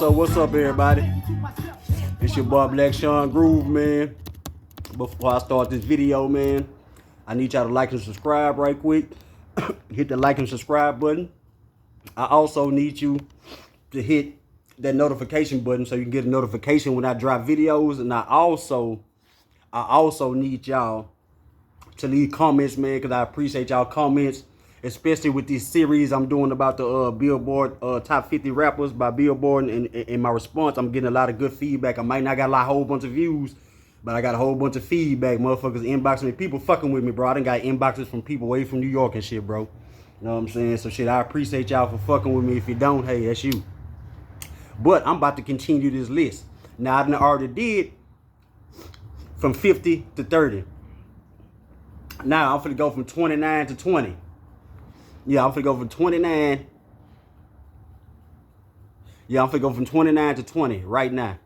What's up, everybody? It's your boy Black Sean Groove, man. Before I start this video, man, I need y'all to like and subscribe right quick. Hit the like and subscribe button. I also need you to hit that notification button so you can get a notification when I drop videos. And I also need y'all to leave comments, man, because I appreciate y'all comments, especially with this series I'm doing about the Billboard top 50 rappers by Billboard. And in my response, I'm getting a lot of good feedback. I might not got a whole bunch of views, but I got a whole bunch of feedback. Motherfuckers inboxing me, people fucking with me, bro. I done got inboxes from people way from New York and shit, bro. You know what I'm saying? So shit, I appreciate y'all for fucking with me. If you don't, hey, that's you. But I'm about to continue this list. Now, I done already did from 50 to 30. Now, I'm finna go from 29 to 20. Yeah, I'm finna go from 29. Yeah, I'm finna go from 29 to 20 right now.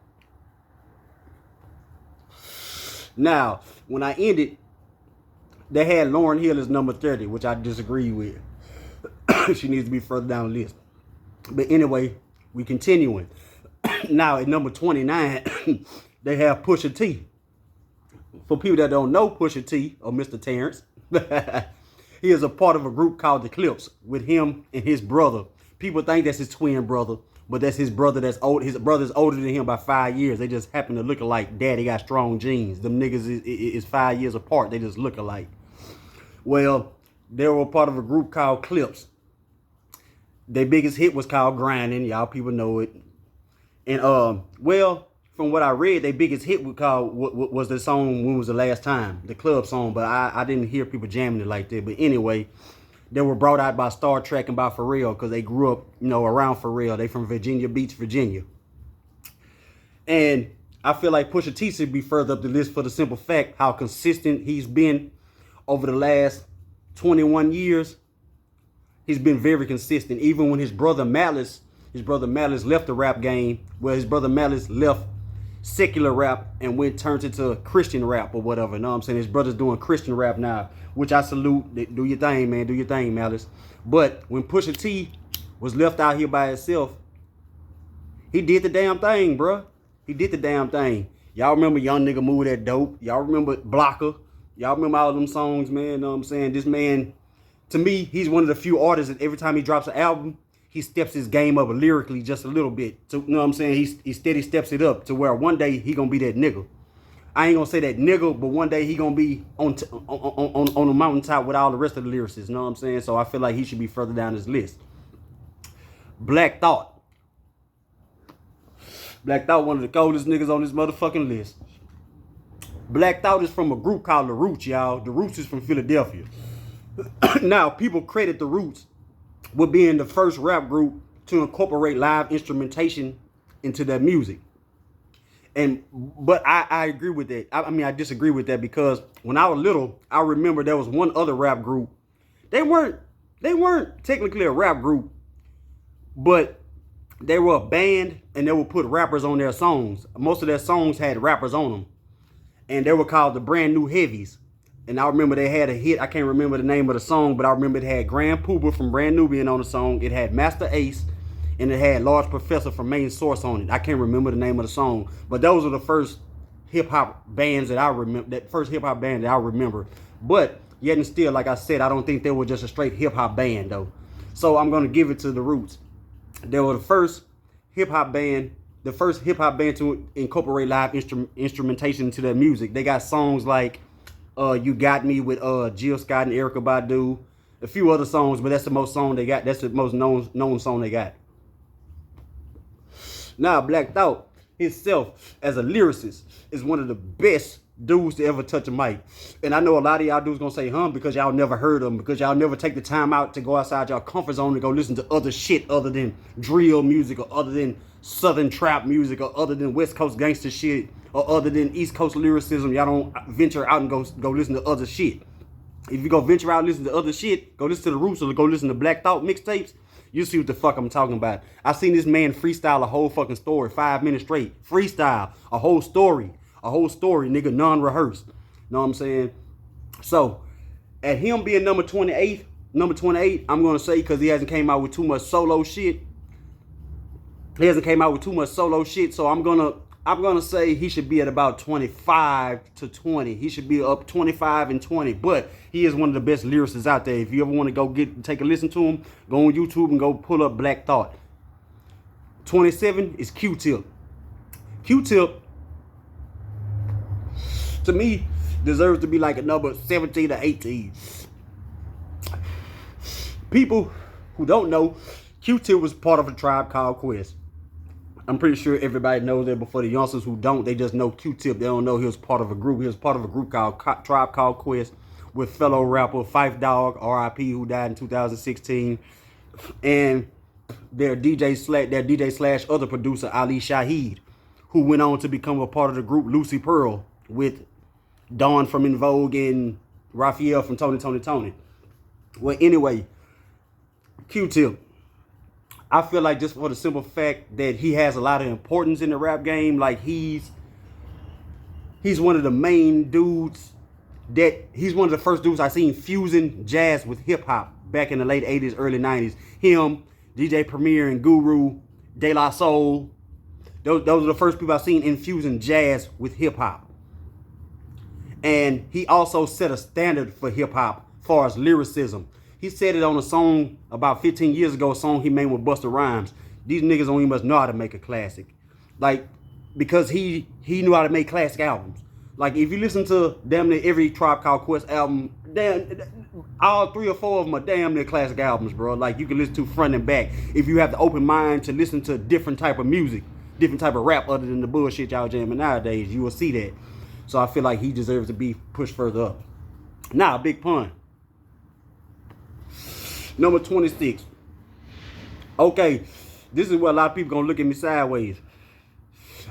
Now, when I ended, they had Lauryn Hill as number 30, which I disagree with. She needs to be further down the list. But anyway, we continuing. Now, at number 29, they have Pusha T. For people that don't know Pusha T, or Mr. Terrence, he is a part of a group called The Clips with him and his brother. People think that's his twin brother, but that's his brother that's old. His brother's older than him by 5 years. They just happen to look alike. Daddy got strong genes. Them niggas is 5 years apart. They just look alike. Well, they were a part of a group called Clips. Their biggest hit was called Grinding. Y'all people know it. And well, from what I read, their biggest hit was the song "When Was the Last Time," the club song. But I didn't hear people jamming it like that. But anyway, they were brought out by Star Trek and by Pharrell because they grew up, you know, around Pharrell. They from Virginia Beach, Virginia. And I feel like Pusha T should be further up the list for the simple fact how consistent he's been over the last 21 years. He's been very consistent. Even when his brother Malice left the rap game, well, his brother Malice left secular rap and turned into Christian rap or whatever. You know what I'm saying? His brother's doing Christian rap now, which I salute. Do your thing, man. Do your thing, Malice. But when Pusha T was left out here by himself, he did the damn thing, bruh. He did the damn thing. Y'all remember Young Nigga Move That Dope? Y'all remember Blocker? Y'all remember all them songs, man? You know what I'm saying? This man, to me, he's one of the few artists that every time he drops an album, he steps his game up lyrically just a little bit. So, you know what I'm saying? He steady steps it up to where one day he gonna be that nigga. I ain't gonna say that nigga, but one day he gonna be on the mountaintop with all the rest of the lyricists. You know what I'm saying? So I feel like he should be further down this list. Black Thought. Black Thought, one of the coldest niggas on this motherfucking list. Black Thought is from a group called The Roots, y'all. The Roots is from Philadelphia. Now, people credit The Roots with being the first rap group to incorporate live instrumentation into their music. But I agree with that. I mean, I disagree with that because when I was little, I remember there was one other rap group. They weren't technically a rap group, but they were a band and they would put rappers on their songs. Most of their songs had rappers on them. And they were called the Brand New Heavies. And I remember they had a hit. I can't remember the name of the song, but I remember it had Grand Pooba from Brand New being on the song. It had Master Ace, and it had Large Professor from Main Source on it. I can't remember the name of the song, but those are the first hip hop bands that I remember. That first hip hop band that I remember. But yet and still, like I said, I don't think they were just a straight hip hop band though. So I'm gonna give it to The Roots. They were the first hip hop band. The first hip hop band to incorporate live instrumentation into their music. They got songs like You Got Me with Jill Scott and Erykah Badu. A few other songs, but that's the most song they got. That's the most known song they got. Now, Black Thought himself, as a lyricist, is one of the best dudes to ever touch a mic. And I know a lot of y'all dudes gonna say, because y'all never heard them, because y'all never take the time out to go outside y'all comfort zone and go listen to other shit other than drill music or other than Southern trap music or other than West Coast gangster shit or other than East Coast lyricism, y'all don't venture out and go listen to other shit. If you go venture out and listen to other shit, go listen to the Roots or go listen to Black Thought mixtapes, you see what the fuck I'm talking about. I seen this man freestyle a whole fucking story, 5 minutes straight. Freestyle a whole story, nigga, non-rehearsed. Know what I'm saying? So, at him being number 28, I'm gonna say because he hasn't came out with too much solo shit. So I'm gonna say he should be at about 25 to 20. He should be up 25 and 20. But he is one of the best lyricists out there. If you ever want to take a listen to him, go on YouTube and go pull up Black Thought. 27 is Q-Tip. Q-Tip, to me, deserves to be like a number 17 to 18. People who don't know, Q-Tip was part of a Tribe Called Quest. I'm pretty sure everybody knows that, but for the youngsters who don't, they just know Q-Tip. They don't know he was part of a group. He was part of a group called Tribe Called Quest with fellow rapper Phife Dawg, R.I.P., who died in 2016, and their DJ slash other producer Ali Shaheed, who went on to become a part of the group Lucy Pearl with Dawn from In Vogue and Raphael from Tony. Well, anyway, Q-Tip, I feel like just for the simple fact that he has a lot of importance in the rap game, like he's one of the main dudes he's one of the first dudes I seen fusing jazz with hip hop back in the late 80s, early 90s. Him, DJ Premier and Guru, De La Soul, those are the first people I seen infusing jazz with hip hop. And he also set a standard for hip hop as far as lyricism. He said it on a song about 15 years ago, a song he made with Busta Rhymes. These niggas only must know how to make a classic. Like, because he knew how to make classic albums. Like, if you listen to damn near every Tribe Called Quest album, all 3 or 4 of them are damn near classic albums, bro. Like, you can listen to front and back. If you have the open mind to listen to different type of music, different type of rap other than the bullshit y'all jamming nowadays, you will see that. So I feel like he deserves to be pushed further up. Now, Big Pun. Number 26. Okay, this is where a lot of people gonna look at me sideways.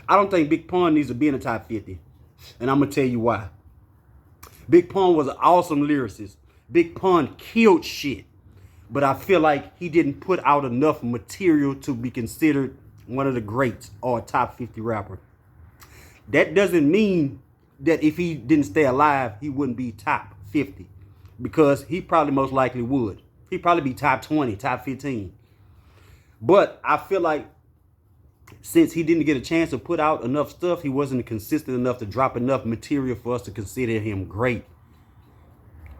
I don't think Big Pun needs to be in the top 50. And I'm gonna tell you why. Big Pun was an awesome lyricist. Big Pun killed shit. But I feel like he didn't put out enough material to be considered one of the greats or a top 50 rapper. That doesn't mean that if he didn't stay alive, he wouldn't be top 50. Because he probably most likely would. He'd probably be top 20, top 15. But I feel like since he didn't get a chance to put out enough stuff, he wasn't consistent enough to drop enough material for us to consider him great.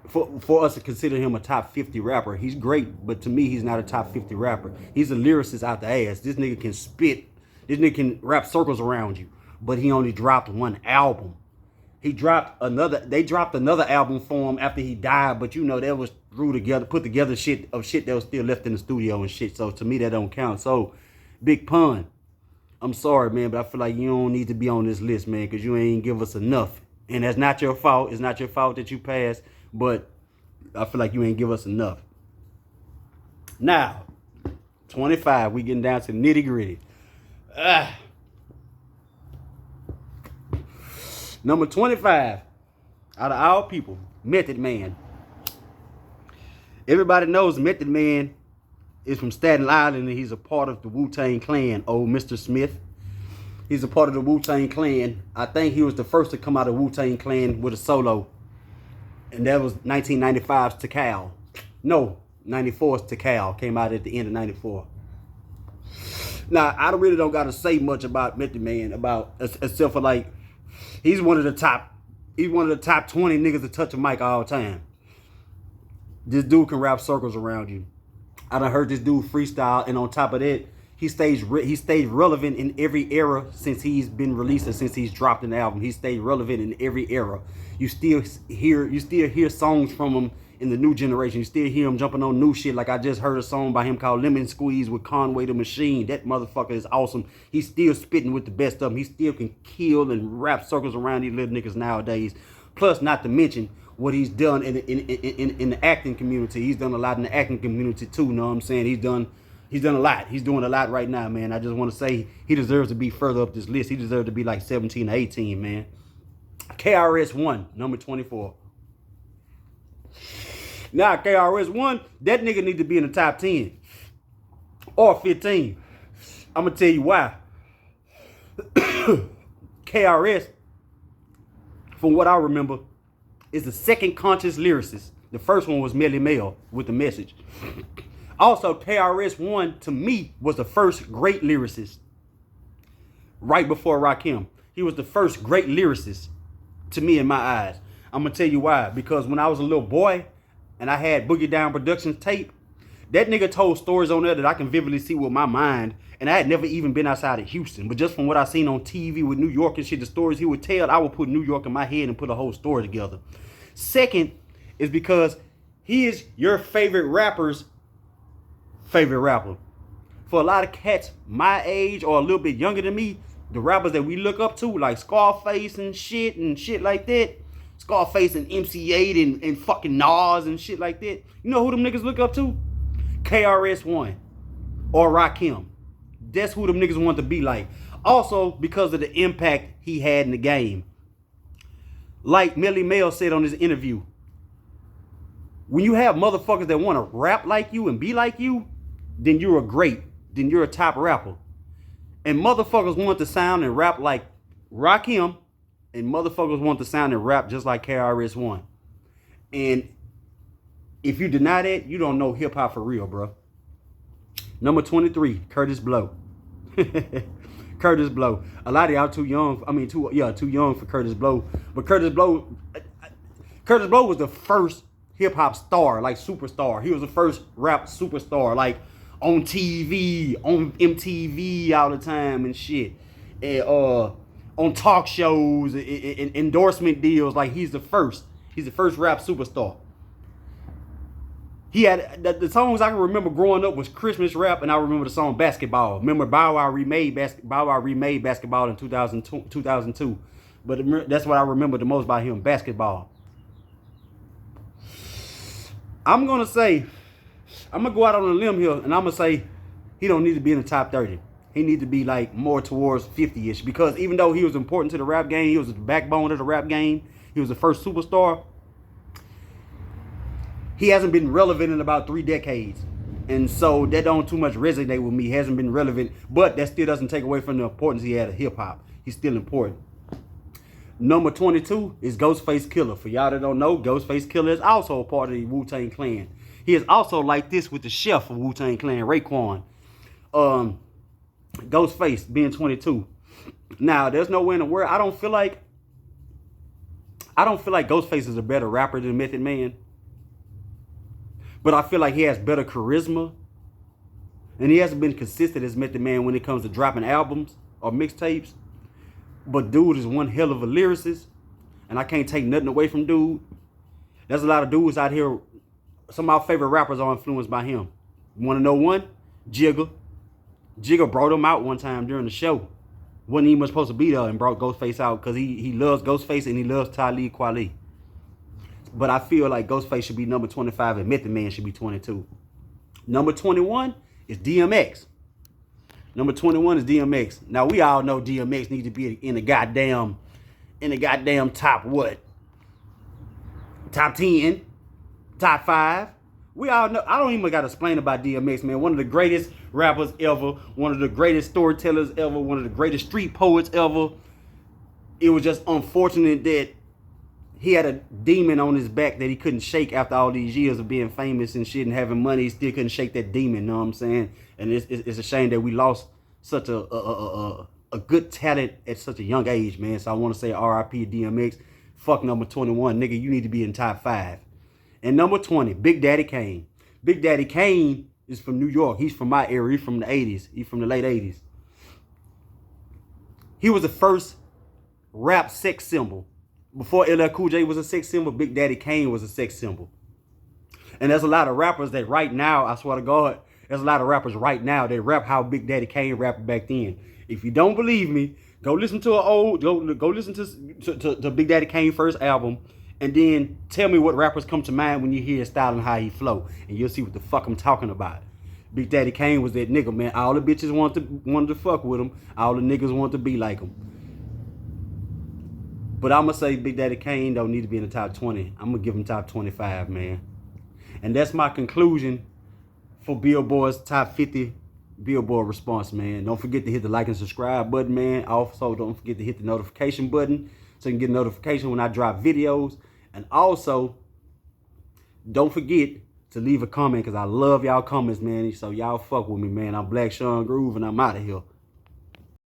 For us to consider him a top 50 rapper. He's great, but to me, he's not a top 50 rapper. He's a lyricist out the ass. This nigga can spit. This nigga can wrap circles around you. But he only dropped one album. They dropped another album for him after he died, but you know, that was put together shit that was still left in the studio and shit. So to me, that don't count. So, Big Pun, I'm sorry, man, but I feel like you don't need to be on this list, man, because you ain't give us enough. And that's not your fault. It's not your fault that you passed, but I feel like you ain't give us enough. Now, 25, we getting down to the nitty gritty. Number 25, out of all people, Method Man. Everybody knows Method Man is from Staten Island and he's a part of the Wu-Tang Clan. Old Mr. Smith. He's a part of the Wu-Tang Clan. I think he was the first to come out of Wu-Tang Clan with a solo. And that was 1995's Tikal. No, 94's Tikal. Came out at the end of 94. Now, I really don't got to say much about Method Man, except for like, he's one of the top 20 niggas to touch a mic all the time. This dude can wrap circles around you. I done heard this dude freestyle, and on top of that, he stayed relevant in every era since he's been released or since he's dropped an album. He stayed relevant in every era. You still hear songs from him in the new generation. You still hear him jumping on new shit. Like I just heard a song by him called Lemon Squeeze with Conway the Machine. That motherfucker is awesome. He's still spitting with the best of them. He still can kill and wrap circles around these little niggas nowadays. Plus, not to mention what he's done in the acting community. He's done a lot in the acting community too, you know what I'm saying? He's done He's done a lot. He's doing a lot right now, man. I just want to say he deserves to be further up this list. He deserves to be like 17 or 18, man. KRS-One, number 24. Now, KRS-One, that nigga need to be in the top 10 or 15. I'm going to tell you why. KRS, from what I remember, is the second conscious lyricist. The first one was Melly Mel with The Message. Also, KRS-One, to me, was the first great lyricist. Right before Rakim. He was the first great lyricist, to me, in my eyes. I'm going to tell you why. Because when I was a little boy, and I had Boogie Down Productions tape, that nigga told stories on there that I can vividly see with my mind. And I had never even been outside of Houston. But just from what I seen on TV with New York and shit, the stories he would tell, I would put New York in my head and put a whole story together. Second is because he is your favorite rapper's favorite rapper. For a lot of cats my age or a little bit younger than me, the rappers that we look up to, like Scarface and shit like that, Scarface and MC8 and fucking Nas and shit like that. You know who them niggas look up to? KRS-One or Rakim. That's who them niggas want to be like. Also, because of the impact he had in the game. Like Melly Mel said on his interview, when you have motherfuckers that want to rap like you and be like you, then you're a great. Then you're a top rapper. And motherfuckers want to sound and rap like Rakim, and motherfuckers want to sound and rap just like KRS-One. And if you deny that, you don't know hip hop for real, bro. Number 23, Curtis Blow. Curtis Blow. A lot of y'all too young. I mean, too young for Curtis Blow. But Curtis Blow was the first hip hop star, like superstar. He was the first rap superstar, like on TV, on MTV all the time and shit, and on talk shows, and endorsement deals. Like he's the first rap superstar. He had the songs I can remember growing up was Christmas rap, and I remember the song Basketball. Remember Bow Wow remade Basketball in 2002. But that's what I remember the most about him, Basketball. I'm gonna go out on a limb here, and I'm gonna say he don't need to be in the top 30. He needs to be like more towards 50-ish, because even though he was important to the rap game, he was the backbone of the rap game, he was the first superstar, he hasn't been relevant in about 3 decades. And so that don't too much resonate with me. He hasn't been relevant, but that still doesn't take away from the importance he had of hip-hop. He's still important. Number 22 is Ghostface Killah. For y'all that don't know, Ghostface Killah is also a part of the Wu-Tang Clan. He is also like this with the chef of Wu-Tang Clan, Raekwon. Ghostface being 22. Now, there's nowhere in the world. I don't feel like Ghostface is a better rapper than Method Man. But I feel like he has better charisma. And he hasn't been consistent as Method Man when it comes to dropping albums or mixtapes. But dude is one hell of a lyricist. And I can't take nothing away from dude. There's a lot of dudes out here. Some of my favorite rappers are influenced by him. You want to know one? Jigga. Jigga brought him out one time during the show. Wasn't even supposed to be there, and brought Ghostface out because he loves Ghostface and he loves Talib Kweli. But I feel like Ghostface should be number 25 and Method Man should be 22. Number 21 is DMX. Number 21 is DMX. Now we all know DMX needs to be in the goddamn top what? Top 10, top 5. We all know. I don't even got to explain about DMX, man. One of the greatest rappers ever. One of the greatest storytellers ever. One of the greatest street poets ever. It was just unfortunate that he had a demon on his back that he couldn't shake after all these years of being famous and shit and having money. He still couldn't shake that demon, you know what I'm saying? And it's a shame that we lost such a good talent at such a young age, man. So I want to say R.I.P. DMX. Fuck number 21. Nigga, you need to be in top 5. And number 20, Big Daddy Kane. Big Daddy Kane is from New York. He's from my area. He's from the 80s. He's from the late 80s. He was the first rap sex symbol. Before LL Cool J was a sex symbol, Big Daddy Kane was a sex symbol. And there's a lot of rappers that right now, I swear to God, there's a lot of rappers right now that rap how Big Daddy Kane rapped back then. If you don't believe me, go listen to go listen to Big Daddy Kane's first album, and then tell me what rappers come to mind when you hear his style and how he flow, and you'll see what the fuck I'm talking about. Big Daddy Kane was that nigga, man. All the bitches wanted to fuck with him. All the niggas wanted to be like him. But I'm going to say Big Daddy Kane don't need to be in the top 20. I'm going to give him top 25, man. And that's my conclusion for Billboard's top 50 Billboard response, man. Don't forget to hit the like and subscribe button, man. Also, don't forget to hit the notification button so you can get a notification when I drop videos. And also, don't forget to leave a comment because I love y'all comments, man. So y'all fuck with me, man. I'm Black Sean Groove and I'm out of here.